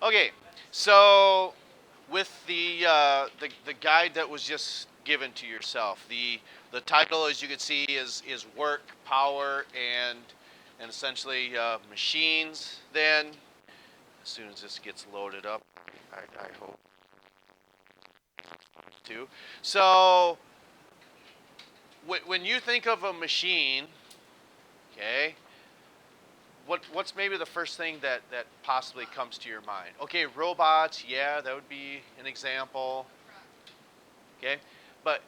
Okay, so with the guide that was just given to yourself, the title, as you can see, is work, power, and essentially machines. Then, as soon as this gets loaded up, I hope to. So when you think of a machine, okay, what's maybe the first thing that possibly comes to your mind? Okay, robots, yeah, that would be an example. Okay, but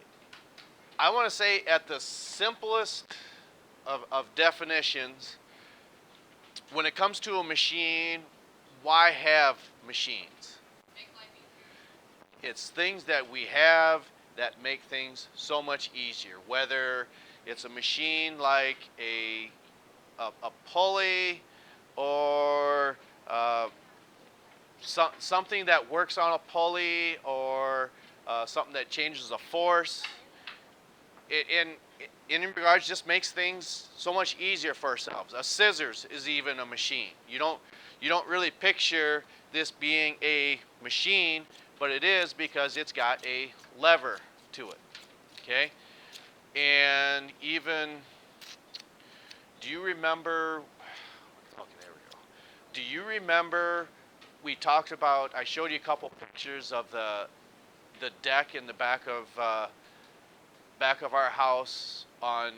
I want to say at the simplest of definitions, when it comes to a machine, why have machines? It's things that we have that make things so much easier. Whether it's a machine like a pulley or something that works on a pulley or something that changes a force. In regards, just makes things so much easier for ourselves. A scissors is even a machine. You don't really picture this being a machine, but it is because it's got a lever to it. Okay, and even, do you remember? Okay, there we go. Do you remember we talked about? I showed you a couple pictures of the deck in the back of our house on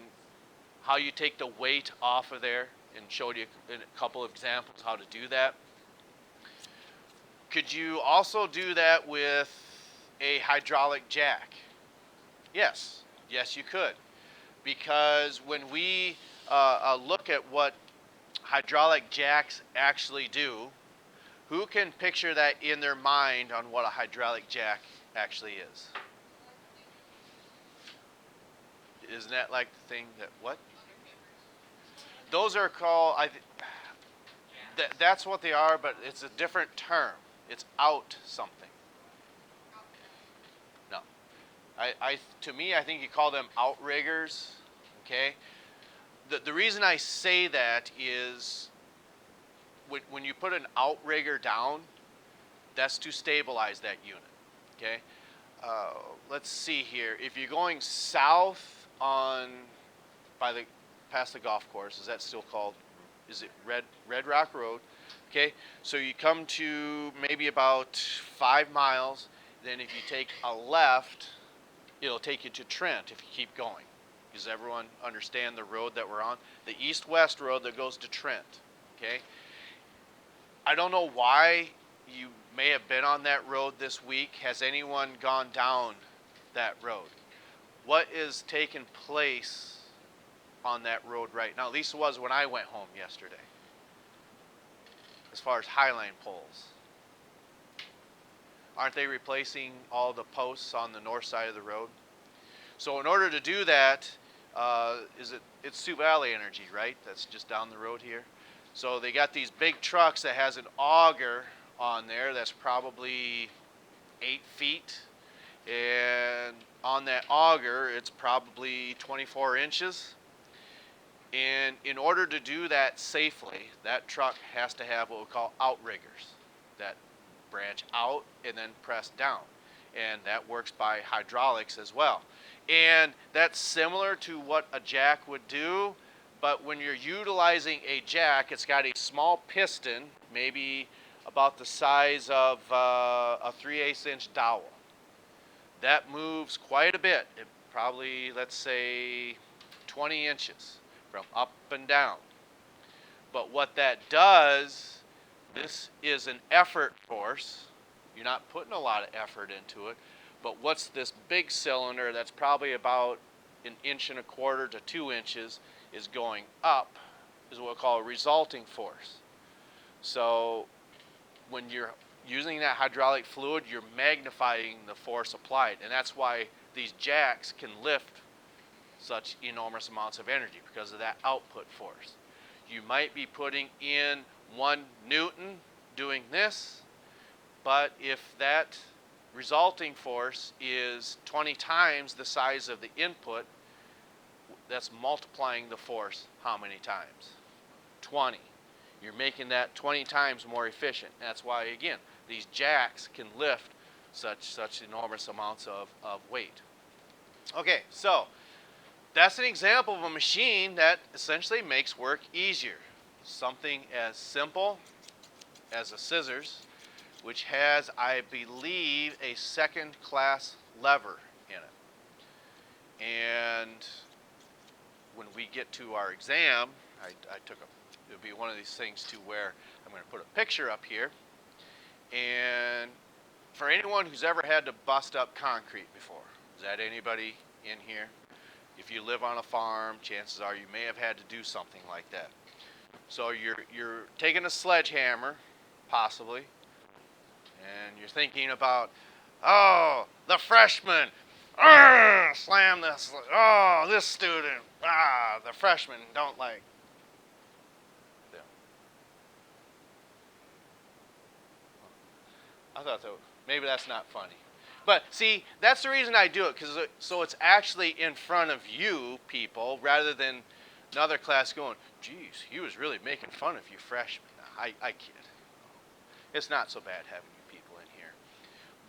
how you take the weight off of there, and showed you a couple of examples how to do that. Could you also do that with a hydraulic jack? Yes, yes, you could. Because when we look at what hydraulic jacks actually do, who can picture that in their mind on what a hydraulic jack actually is? Isn't that like the thing that what? Those are called. That's what they are, but it's a different term. It's out something. No, to me, I think you call them outriggers. Okay. The reason I say that is when you put an outrigger down, that's to stabilize that unit. Okay. Uh, let's see here. If you're going south on by the past the golf course, is that still called? Is it Red Rock Road? Okay, so you come to maybe about 5 miles. Then if you take a left, it'll take you to Trent if you keep going. Does everyone understand the road that we're on? The east-west road that goes to Trent. Okay. I don't know why you may have been on that road this week. Has anyone gone down that road? What is taking place on that road right now? At least it was when I went home yesterday. As far as Highline poles, aren't they replacing all the posts on the north side of the road? So in order to do that, it's Sioux Valley Energy, right? That's just down the road here. So they got these big trucks that has an auger on there that's probably 8 feet, and on that auger it's probably 24 inches. And in order to do that safely, that truck has to have what we call outriggers that branch out and then press down. And that works by hydraulics as well. And that's similar to what a jack would do, but when you're utilizing a jack, it's got a small piston, maybe about the size of a 3/8 inch dowel. That moves quite a bit, probably, let's say, 20 inches from up and down. But what that does, this is an effort force. You're not putting a lot of effort into it. But what's this big cylinder that's probably about 1.25 to 2 inches is going up is what we call a resulting force. So when you're using that hydraulic fluid, you're magnifying the force applied. And that's why these jacks can lift such enormous amounts of energy, because of that output force. You might be putting in 1 Newton doing this, but if that resulting force is 20 times the size of the input, that's multiplying the force how many times? 20. You're making that 20 times more efficient. That's why, again, these jacks can lift such enormous amounts of weight. Okay, so that's an example of a machine that essentially makes work easier. Something as simple as a scissors, which has, I believe, a second class lever in it. And when we get to our exam, it'll be one of these things to where I'm going to put a picture up here. And for anyone who's ever had to bust up concrete before, is that anybody in here? If you live on a farm, chances are you may have had to do something like that. So you're taking a sledgehammer, possibly, and you're thinking about, oh, the freshman, slam this, oh, this student, the freshmen don't like them. I thought that maybe that's not funny. But see, that's the reason I do it, so it's actually in front of you people, rather than another class going, geez, he was really making fun of you freshmen. I kid. It's not so bad having you people in here.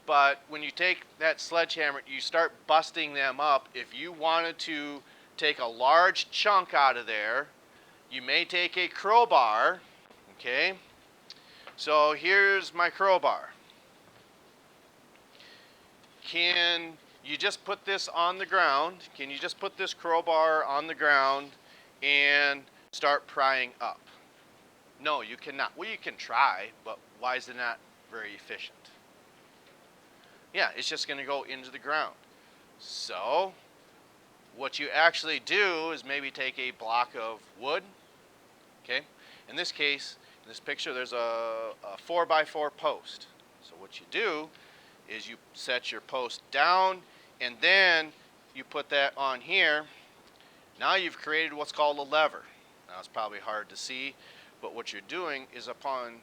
But when you take that sledgehammer, you start busting them up. If you wanted to take a large chunk out of there, you may take a crowbar, okay? So here's my crowbar. Can you just put this on the ground? Can you just put this crowbar on the ground and start prying up? No, you cannot. Well, you can try, but why is it not very efficient? Yeah, it's just going to go into the ground. So what you actually do is maybe take a block of wood, okay? In this case, in this picture, there's a 4x4 post. So what you do is you set your post down, and then you put that on here. Now you've created what's called a lever. Now it's probably hard to see, but what you're doing is, upon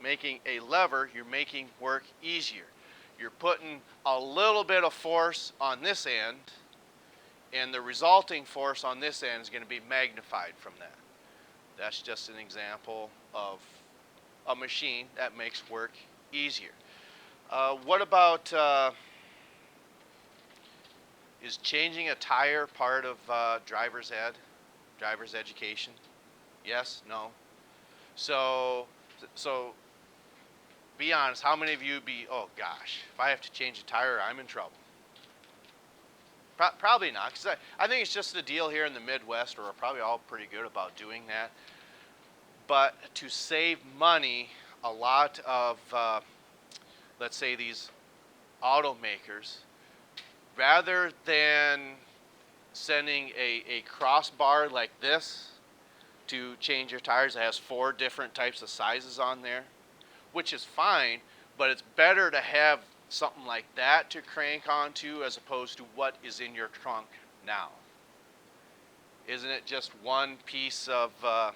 making a lever, you're making work easier. You're putting a little bit of force on this end, and the resulting force on this end is going to be magnified from that. That's just an example of a machine that makes work easier. What about, is changing a tire part of driver's education? Yes? No? So be honest, how many of you oh gosh, if I have to change a tire, I'm in trouble? Probably not, because I think it's just a deal here in the Midwest where we're probably all pretty good about doing that. But to save money, a lot of, let's say, these automakers, rather than sending a crossbar like this to change your tires that has 4 different types of sizes on there, which is fine, but it's better to have something like that to crank onto as opposed to what is in your trunk now. Isn't it just one piece of a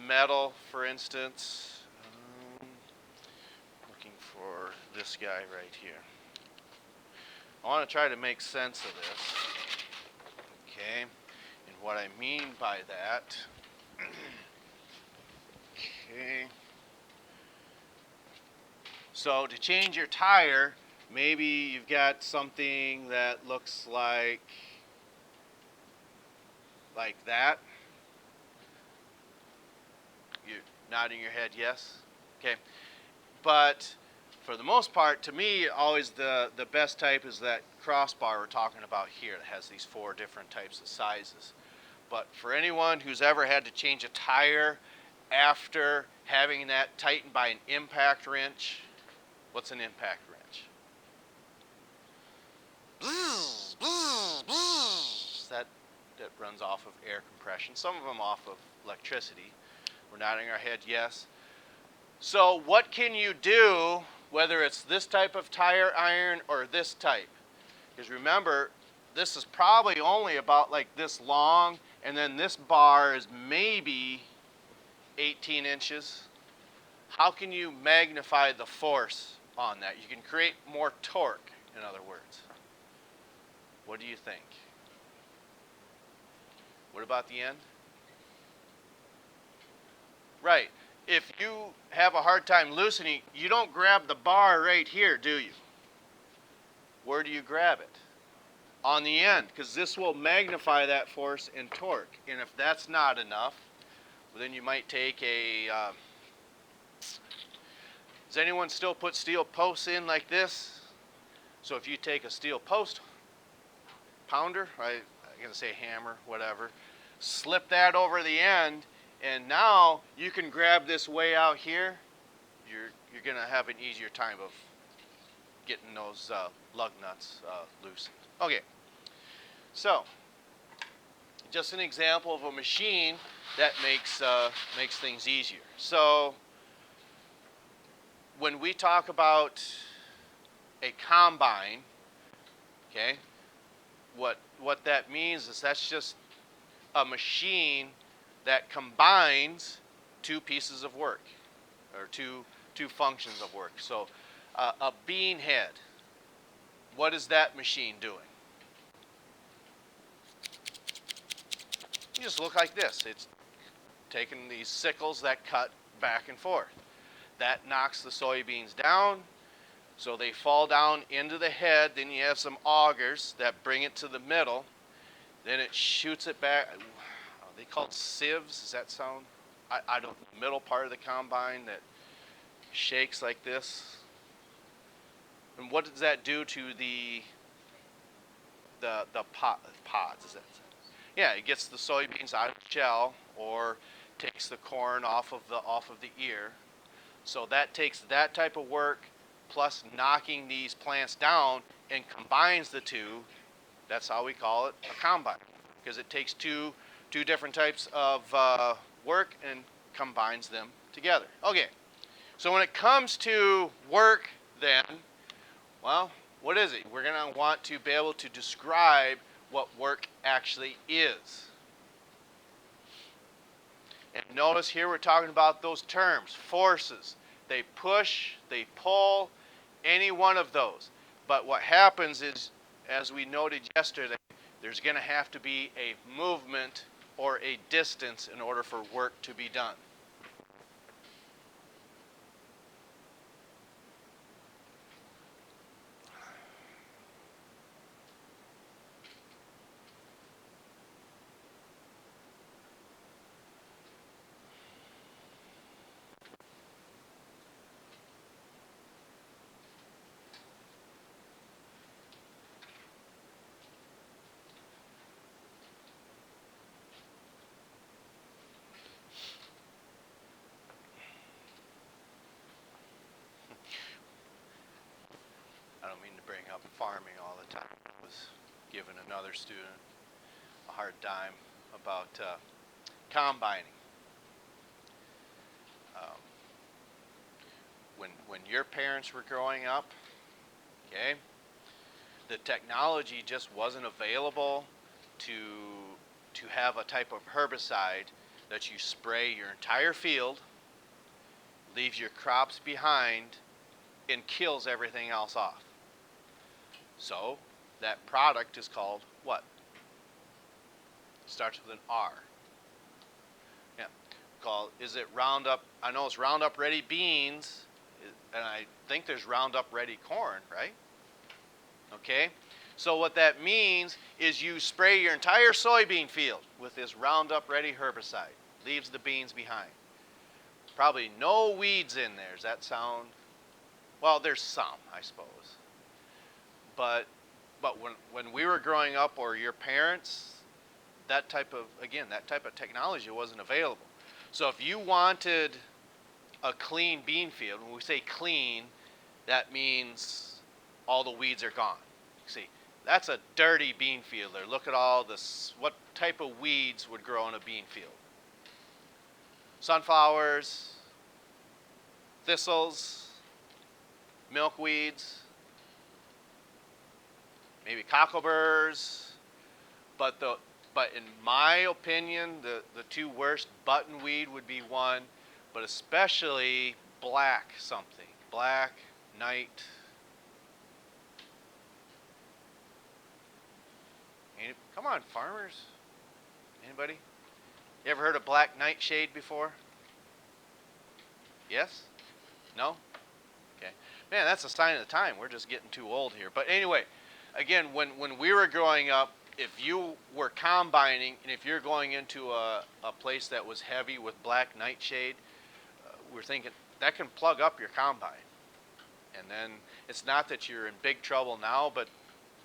metal, for instance? Looking for this guy right here. I want to try to make sense of this. Okay, and what I mean by that. Okay. So to change your tire, maybe you've got something that looks like that. You're nodding your head yes? Okay. But for the most part, to me, always the best type is that crossbar we're talking about here that has these 4 different types of sizes. But for anyone who's ever had to change a tire after having that tightened by an impact wrench, what's an impact wrench? Bzzz, bzzz, bzzz. That runs off of air compression, some of them off of electricity. We're nodding our head yes. So what can you do, whether it's this type of tire iron or this type? Because remember, this is probably only about like this long, and then this bar is maybe 18 inches. How can you magnify the force on that? You can create more torque, in other words. What do you think? What about the end? Right. If you have a hard time loosening, you don't grab the bar right here, do you? Where do you grab it? On the end, because this will magnify that force and torque. And if that's not enough, well, then you might take a. Does anyone still put steel posts in like this? So if you take a steel post pounder, I'm gonna say hammer, whatever, slip that over the end, and now you can grab this way out here. You're gonna have an easier time of getting those lug nuts loosened. Okay, so just an example of a machine that makes things easier. So when we talk about a combine, okay, what that means is that's just a machine that combines two pieces of work or two functions of work. So a bean head, what is that machine doing? You just look like this. It's taking these sickles that cut back and forth. That knocks the soybeans down, so they fall down into the head. Then you have some augers that bring it to the middle. Then it shoots it back. Are they called sieves? Does that sound? I don't. Middle part of the combine that shakes like this. And what does that do to the pods? Is that? Yeah, it gets the soybeans out of the shell or takes the corn off of the ear. So that takes that type of work plus knocking these plants down and combines the two. That's how we call it a combine, because it takes two different types of work and combines them together. Okay, so when it comes to work then, well, what is it? We're going to want to be able to describe what work actually is. And notice here we're talking about those terms, forces. They push, they pull, any one of those. But what happens is, as we noted yesterday, there's going to have to be a movement or a distance in order for work to be done. I don't mean to bring up farming all the time. I was giving another student a hard time about combining. Um, when your parents were growing up, okay, the technology just wasn't available to have a type of herbicide that you spray your entire field, leaves your crops behind, and kills everything else off. So that product is called what? It starts with an R. Yeah. Called, is it Roundup? I know it's Roundup Ready beans, and I think there's Roundup Ready corn, right? Okay. So what that means is you spray your entire soybean field with this Roundup Ready herbicide. Leaves the beans behind. Probably no weeds in there. Does that sound? Well, there's some, I suppose. But when we were growing up, or your parents, that type of technology wasn't available. So if you wanted a clean bean field, when we say clean, that means all the weeds are gone. See, that's a dirty bean field there. Look at all this. What type of weeds would grow in a bean field? Sunflowers, thistles, milkweeds, maybe cockleburs, but in my opinion, the two worst, buttonweed would be one, but especially black something, black night. Come on, farmers. Anybody? You ever heard of black nightshade before? Yes? No? Okay. Man, that's a sign of the time. We're just getting too old here. But anyway, again, when we were growing up, if you were combining and if you're going into a place that was heavy with black nightshade, we're thinking that can plug up your combine. And then it's not that you're in big trouble now, but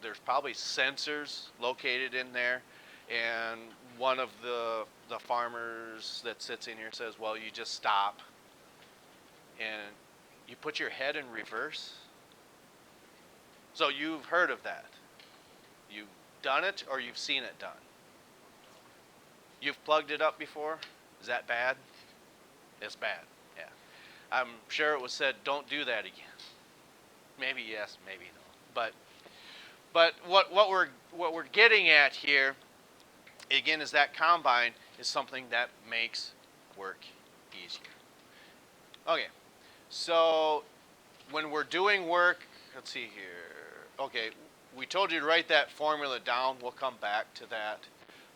there's probably sensors located in there. And one of the farmers that sits in here says, well, you just stop and you put your head in reverse. So you've heard of that. You've done it or you've seen it done. You've plugged it up before? Is that bad? It's bad. Yeah. I'm sure it was said, don't do that again. Maybe yes, maybe no. But what we're getting at here again is that combine is something that makes work easier. Okay. So when we're doing work, let's see here. Okay, we told you to write that formula down. We'll come back to that.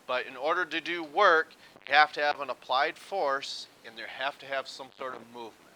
But in order to do work, you have to have an applied force, and there have to have some sort of movement.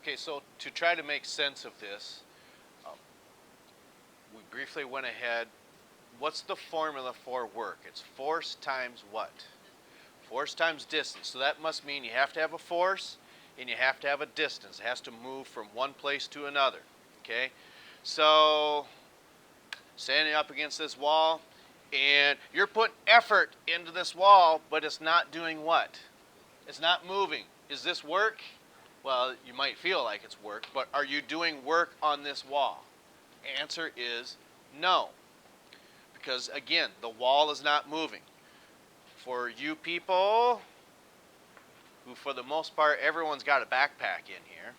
Okay, so to try to make sense of this, um, we briefly went ahead. What's the formula for work? It's force times what? Force times distance. So that must mean you have to have a force and you have to have a distance. It has to move from one place to another. Okay? So, standing up against this wall, and you're putting effort into this wall, but it's not doing what? It's not moving. Is this work? Well, you might feel like it's work, but are you doing work on this wall? Answer is no. Because again, the wall is not moving. For you people, who for the most part, everyone's got a backpack in here.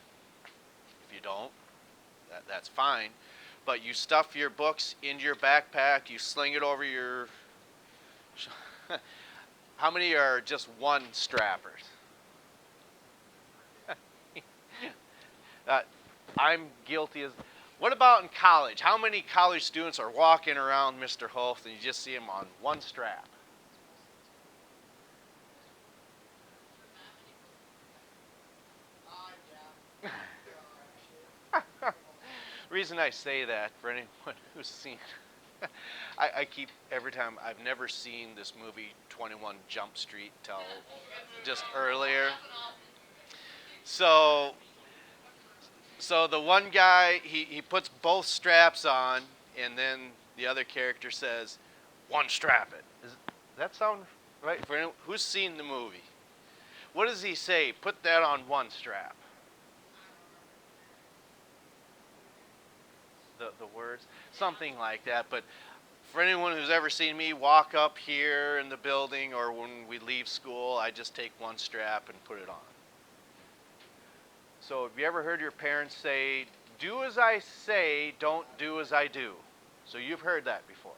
If you don't, that's fine. But you stuff your books into your backpack, you sling it over your... How many are just one strappers? uh, I'm guilty as... What about in college? How many college students are walking around Mr. Holt and you just see them on one strap? Reason I say that, for anyone who's seen I keep, every time, I've never seen this movie 21 Jump Street till just earlier. So so the one guy, he puts both straps on, and then the other character says, one strap it. Does that sound right? For anyone who's seen the movie, what does he say? Put that on one strap. The words, something like that. But for anyone who's ever seen me walk up here in the building or when we leave school, I just take one strap and put it on. So have you ever heard your parents say, do as I say, don't do as I do? So you've heard that before.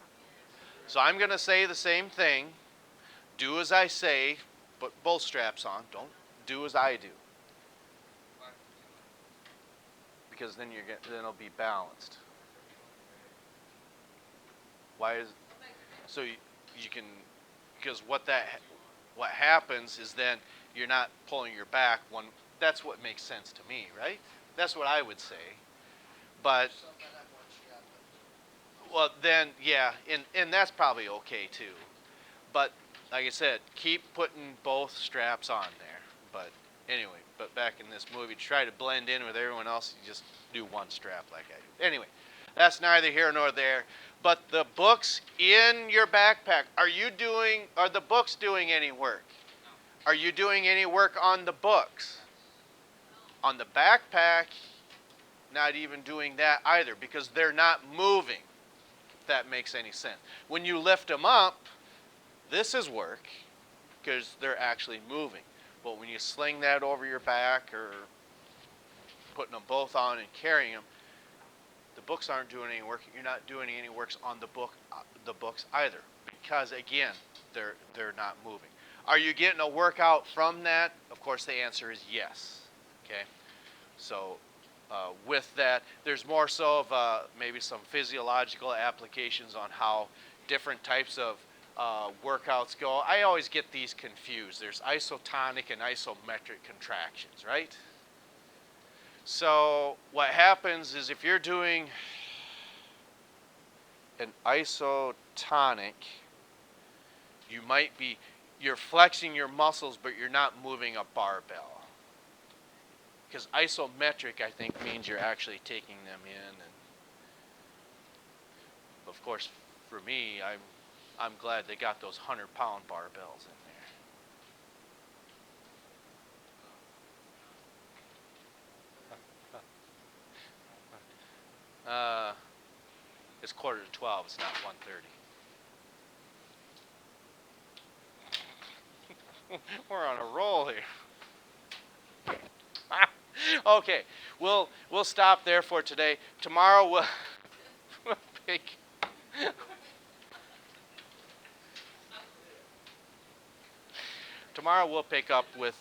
So I'm going to say the same thing. Do as I say, put both straps on. Don't do as I do. Because then then it'll be balanced. Why is so you can, because what happens is then you're not pulling your back one. that's what makes sense to me, right? That's what I would say. But well, then yeah, and that's probably okay too. But like I said, keep putting both straps on there. But anyway, but back in this movie, try to blend in with everyone else. You just do one strap like I do. Anyway, that's neither here nor there. But the books in your backpack, are the books doing any work? Are you doing any work on the books? On the backpack, not even doing that either because they're not moving, if that makes any sense. When you lift them up, this is work because they're actually moving. But when you sling that over your back or putting them both on and carrying them, the books aren't doing any work. You're not doing any works on the books either because again, they're not moving. Are you getting a workout from that? Of course, the answer is yes. Okay, so with that, there's more so of maybe some physiological applications on how different types of workouts go. I always get these confused. There's isotonic and isometric contractions, right? So what happens is if you're doing an isotonic, you're flexing your muscles, but you're not moving a barbell. Because isometric, I think, means you're actually taking them in. And of course, for me, I'm glad they got those 100-pound barbells in there. It's 11:45. It's not 1:30. We're on a roll here. Okay, we'll stop there for today. Tomorrow we'll pick. Tomorrow we'll pick up with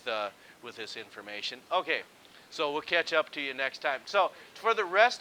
this information. Okay, so we'll catch up to you next time. So for the rest of